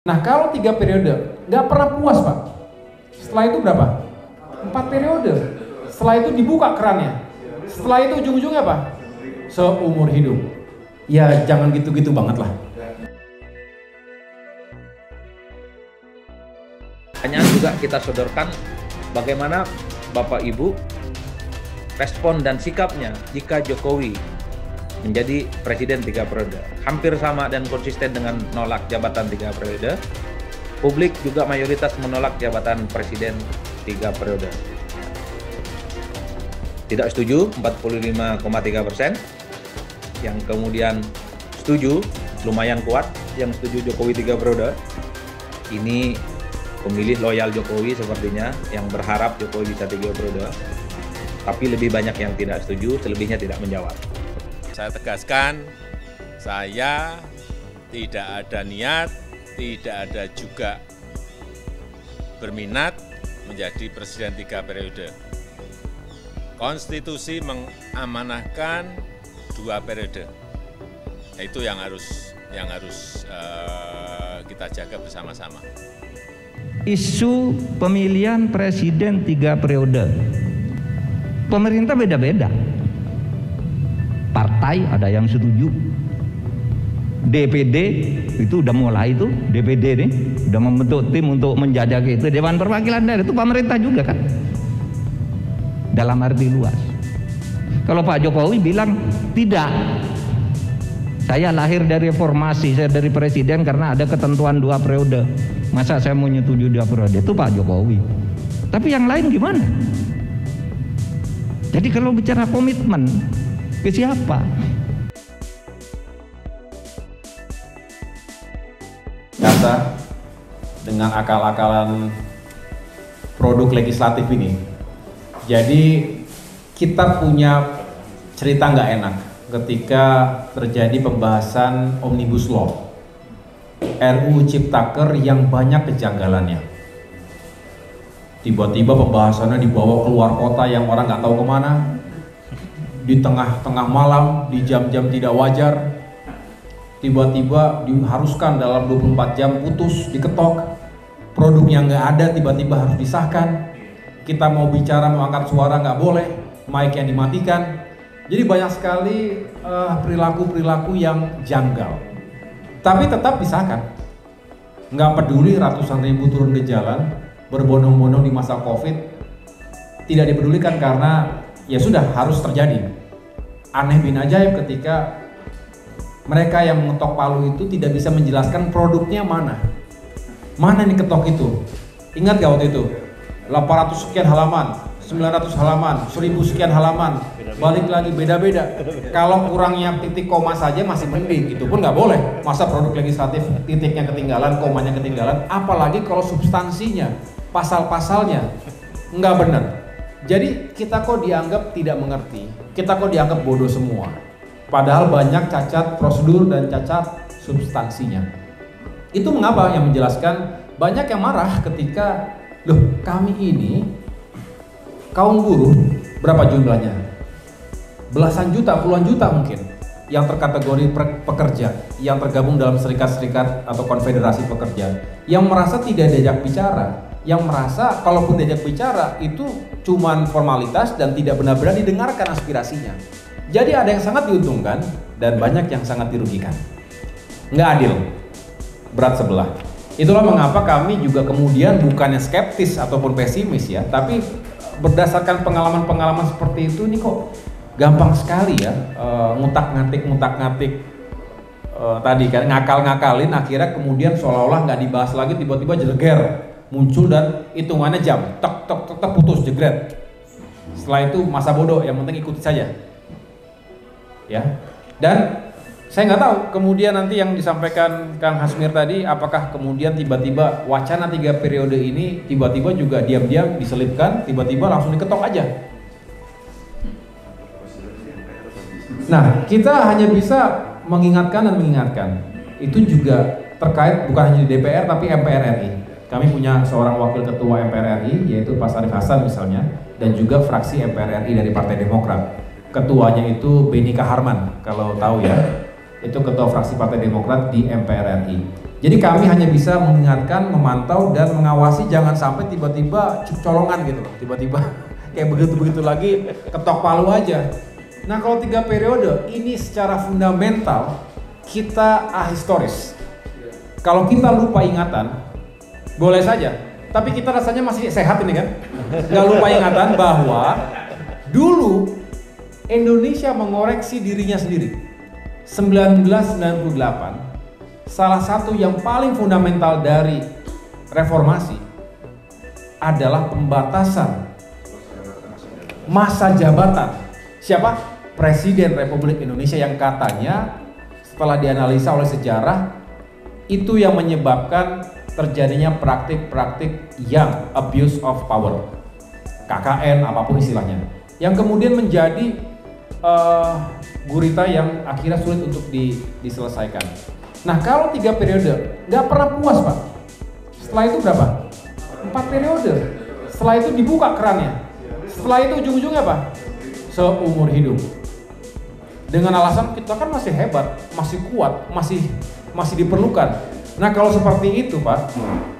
Nah kalau 3 periode nggak pernah puas Pak. Setelah itu berapa? 4 periode. Setelah itu dibuka kerannya. Setelah itu ujung-ujungnya apa? Seumur hidup. Ya jangan gitu-gitu banget lah. Hanya juga kita sodorkan bagaimana Bapak Ibu respon dan sikapnya jika Jokowi menjadi presiden 3 periode. Hampir sama dan konsisten dengan menolak jabatan 3 periode. Publik juga mayoritas menolak jabatan presiden 3 periode. Tidak setuju 45,3%, yang kemudian setuju lumayan kuat, yang setuju Jokowi 3 periode. Ini pemilih loyal Jokowi sepertinya, yang berharap Jokowi bisa 3 periode. Tapi lebih banyak yang tidak setuju, selebihnya tidak menjawab. Saya tegaskan, saya tidak ada niat, tidak ada juga berminat menjadi presiden 3 periode. Konstitusi mengamanahkan 2 periode. Itu yang harus kita jaga bersama-sama. Isu pemilihan presiden 3 periode. Pemerintah beda-beda. Partai ada yang setuju. DPD itu udah mulai tuh, DPD nih udah membentuk tim untuk menjajaki itu. Dewan Perwakilan Daerah itu pemerintah juga kan, dalam arti luas. Kalau Pak Jokowi bilang tidak, saya lahir dari reformasi, saya dari presiden karena ada ketentuan 2 periode, masa saya mau nyetujui 2 periode, itu Pak Jokowi. Tapi yang lain gimana? Jadi kalau bicara komitmen, ke siapa? Kata dengan akal-akalan produk legislatif ini. Jadi kita punya cerita nggak enak ketika terjadi pembahasan Omnibus Law, RUU Ciptaker yang banyak kejanggalannya. Tiba-tiba pembahasannya dibawa keluar kota yang orang nggak tahu kemana, di tengah-tengah malam, di jam-jam tidak wajar, tiba-tiba diharuskan dalam 24 jam putus, diketok, produk yang nggak ada tiba-tiba harus disahkan, kita mau bicara, mau angkat suara nggak boleh, mic yang dimatikan. Jadi banyak sekali perilaku-perilaku yang janggal, tapi tetap disahkan. Nggak peduli ratusan ribu turun ke jalan, berbondong-bondong di masa Covid, tidak dipedulikan karena ya sudah harus terjadi. Aneh bin ajaib ketika mereka yang mengetok palu itu tidak bisa menjelaskan produknya mana yang diketok itu. Ingat gak waktu itu? 800 sekian halaman, 900 halaman, 1000 sekian halaman, balik lagi beda-beda. Kalau kurangnya titik koma saja masih mending, itu pun nggak boleh. Masa produk legislatif titiknya ketinggalan, komanya ketinggalan, apalagi kalau substansinya, pasal-pasalnya nggak benar. Jadi kita kok dianggap tidak mengerti, kita kok dianggap bodoh semua. Padahal banyak cacat prosedur dan cacat substansinya. Itu mengapa yang menjelaskan banyak yang marah ketika, loh kami ini kaum buruh, berapa jumlahnya? Belasan juta, puluhan juta mungkin, yang terkategori pekerja, yang tergabung dalam serikat-serikat atau konfederasi pekerja, yang merasa tidak diajak bicara, yang merasa kalaupun diajak bicara itu cuman formalitas dan tidak benar-benar didengarkan aspirasinya. Jadi ada yang sangat diuntungkan dan banyak yang sangat dirugikan. Nggak adil, berat sebelah. Itulah mengapa kami juga kemudian bukannya skeptis ataupun pesimis ya, tapi berdasarkan pengalaman-pengalaman seperti itu nih kok gampang sekali ya ngutak-ngatik tadi kan, ngakal-ngakalin, akhirnya kemudian seolah-olah nggak dibahas lagi, tiba-tiba jeleger muncul dan hitungannya jam, tek putus jegret. Setelah itu masa bodoh, yang penting ikuti saja. Ya, dan saya nggak tahu kemudian nanti yang disampaikan Kang Hasmir tadi, apakah kemudian tiba-tiba wacana 3 periode ini tiba-tiba juga diam-diam diselipkan, tiba-tiba langsung diketok aja. Nah, kita hanya bisa mengingatkan dan mengingatkan. Itu juga terkait bukan hanya di DPR tapi MPR RI. Kami punya seorang wakil ketua MPR RI yaitu Pak Sarif Hasan misalnya, dan juga fraksi MPR RI dari Partai Demokrat. Ketuanya itu Benny Kaharman, kalau tahu ya, itu ketua fraksi Partai Demokrat di MPR RI. Jadi kami hanya bisa mengingatkan, memantau, dan mengawasi jangan sampai tiba-tiba colongan gitu loh, tiba-tiba kayak begitu-begitu lagi ketok palu aja. Nah kalau 3 periode ini secara fundamental kita ahistoris. Kalau kita lupa ingatan, boleh saja, tapi kita rasanya masih sehat ini kan? Nggak lupa ingatan bahwa dulu Indonesia mengoreksi dirinya sendiri. 1998 salah satu yang paling fundamental dari reformasi adalah pembatasan masa jabatan. Siapa? Presiden Republik Indonesia, yang katanya setelah dianalisa oleh sejarah itu yang menyebabkan terjadinya praktik-praktik yang abuse of power, KKN apapun istilahnya, yang kemudian menjadi gurita yang akhirnya sulit untuk diselesaikan. Nah kalau 3 periode nggak pernah puas Pak. Setelah itu berapa? 4 periode. Setelah itu dibuka kerannya. Setelah itu ujung-ujungnya apa? Seumur hidup. Dengan alasan kita kan masih hebat, masih kuat, masih diperlukan. Nah kalau seperti itu Pak,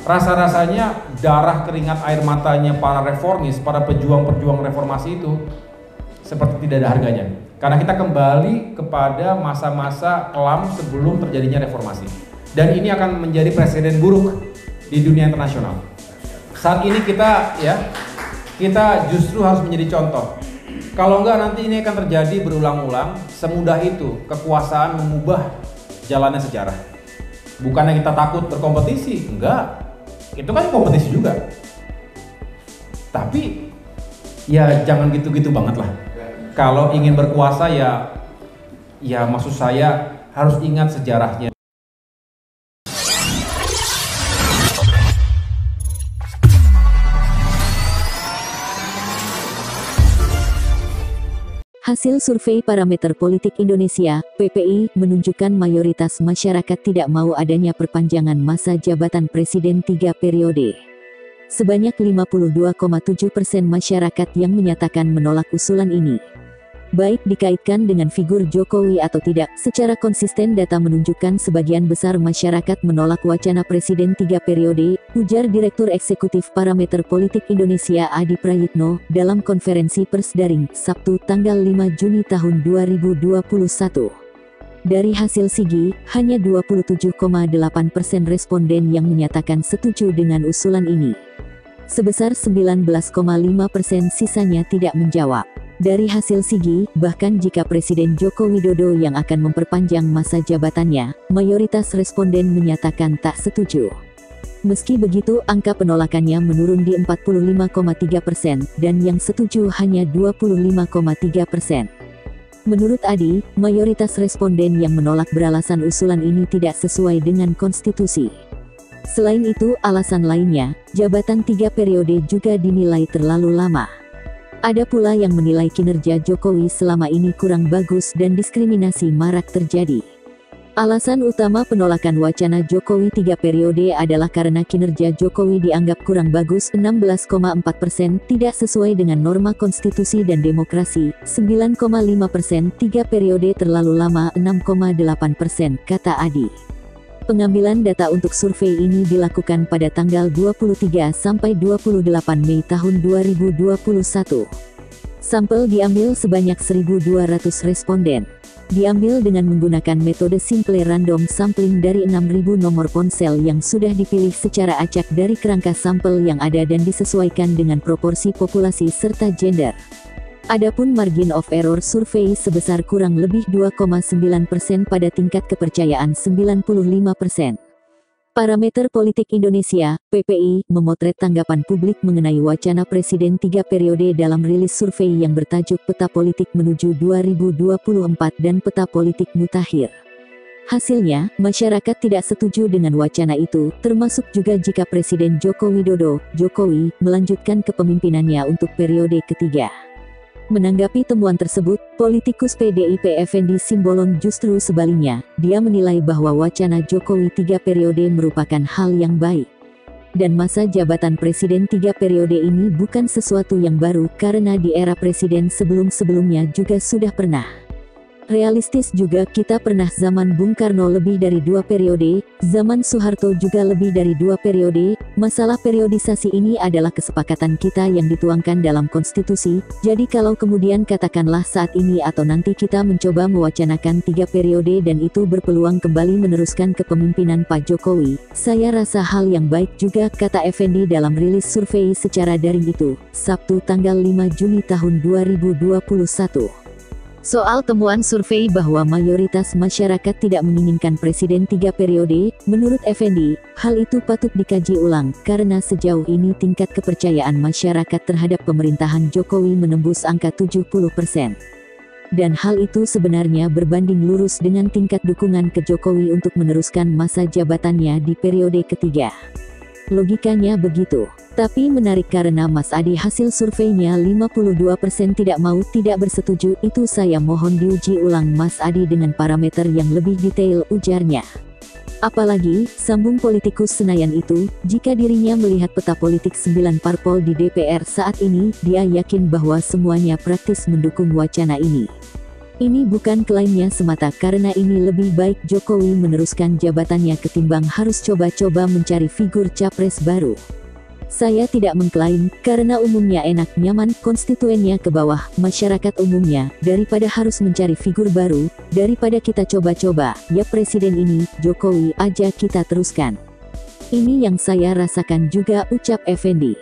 rasa-rasanya darah, keringat, air matanya para reformis, para pejuang-pejuang reformasi itu seperti tidak ada harganya. Karena kita kembali kepada masa-masa kelam sebelum terjadinya reformasi. Dan ini akan menjadi presiden buruk di dunia internasional. Saat ini kita justru harus menjadi contoh. Kalau enggak nanti ini akan terjadi berulang-ulang, semudah itu kekuasaan mengubah jalannya sejarah. Bukannya kita takut berkompetisi, enggak. Itu kan kompetisi juga. Tapi ya jangan gitu-gitu banget lah. Kalau ingin berkuasa ya maksud saya harus ingat sejarahnya. Hasil survei Parameter Politik Indonesia, PPI, menunjukkan mayoritas masyarakat tidak mau adanya perpanjangan masa jabatan presiden 3 periode. Sebanyak 52,7% masyarakat yang menyatakan menolak usulan ini. Baik dikaitkan dengan figur Jokowi atau tidak, secara konsisten data menunjukkan sebagian besar masyarakat menolak wacana presiden 3 periode, ujar Direktur Eksekutif Parameter Politik Indonesia Adi Prayitno, dalam konferensi pers daring, Sabtu tanggal 5 Juni tahun 2021. Dari hasil SIGI, hanya 27,8% responden yang menyatakan setuju dengan usulan ini. Sebesar 19,5% sisanya tidak menjawab. Dari hasil SIGI, bahkan jika Presiden Joko Widodo yang akan memperpanjang masa jabatannya, mayoritas responden menyatakan tak setuju. Meski begitu, angka penolakannya menurun di 45,3% dan yang setuju hanya 25,3%. Menurut Adi, mayoritas responden yang menolak beralasan usulan ini tidak sesuai dengan konstitusi. Selain itu, alasan lainnya, jabatan 3 periode juga dinilai terlalu lama. Ada pula yang menilai kinerja Jokowi selama ini kurang bagus dan diskriminasi marak terjadi. Alasan utama penolakan wacana Jokowi 3 periode adalah karena kinerja Jokowi dianggap kurang bagus 16,4%, tidak sesuai dengan norma konstitusi dan demokrasi, 9,5%, 3 periode terlalu lama 6,8%, kata Adi. Pengambilan data untuk survei ini dilakukan pada tanggal 23 sampai 28 Mei tahun 2021. Sampel diambil sebanyak 1.200 responden. Diambil dengan menggunakan metode simple random sampling dari 6.000 nomor ponsel yang sudah dipilih secara acak dari kerangka sampel yang ada dan disesuaikan dengan proporsi populasi serta gender. Adapun margin of error survei sebesar kurang lebih 2,9% pada tingkat kepercayaan 95%. Parameter Politik Indonesia, PPI, memotret tanggapan publik mengenai wacana presiden 3 periode dalam rilis survei yang bertajuk Peta Politik Menuju 2024 dan Peta Politik Mutakhir. Hasilnya, masyarakat tidak setuju dengan wacana itu, termasuk juga jika Presiden Joko Widodo, Jokowi, melanjutkan kepemimpinannya untuk periode ketiga. Menanggapi temuan tersebut, politikus PDIP Effendi Simbolon justru sebaliknya, dia menilai bahwa wacana Jokowi 3 periode merupakan hal yang baik. Dan masa jabatan presiden 3 periode ini bukan sesuatu yang baru karena di era presiden sebelum-sebelumnya juga sudah pernah. Realistis juga, kita pernah zaman Bung Karno lebih dari 2 periode, zaman Soeharto juga lebih dari 2 periode. Masalah periodisasi ini adalah kesepakatan kita yang dituangkan dalam konstitusi. Jadi kalau kemudian katakanlah saat ini atau nanti kita mencoba mewacanakan 3 periode dan itu berpeluang kembali meneruskan kepemimpinan Pak Jokowi, saya rasa hal yang baik juga, kata Effendi dalam rilis survei secara daring itu, Sabtu tanggal 5 Juni tahun 2021. Soal temuan survei bahwa mayoritas masyarakat tidak menginginkan presiden 3 periode, menurut Effendi, hal itu patut dikaji ulang, karena sejauh ini tingkat kepercayaan masyarakat terhadap pemerintahan Jokowi menembus angka 70%. Dan hal itu sebenarnya berbanding lurus dengan tingkat dukungan ke Jokowi untuk meneruskan masa jabatannya di periode ketiga. Logikanya begitu. Tapi menarik karena Mas Adi hasil surveinya 52% tidak mau, tidak bersetuju, itu saya mohon diuji ulang Mas Adi dengan parameter yang lebih detail, ujarnya. Apalagi, sambung politikus Senayan itu, jika dirinya melihat peta politik 9 parpol di DPR saat ini, dia yakin bahwa semuanya praktis mendukung wacana ini. Ini bukan klaimnya semata, karena ini lebih baik Jokowi meneruskan jabatannya ketimbang harus coba-coba mencari figur capres baru. Saya tidak mengklaim, karena umumnya enak, nyaman, konstituennya ke bawah, masyarakat umumnya, daripada harus mencari figur baru, daripada kita coba-coba, ya presiden ini, Jokowi aja kita teruskan. Ini yang saya rasakan juga, ucap Effendi.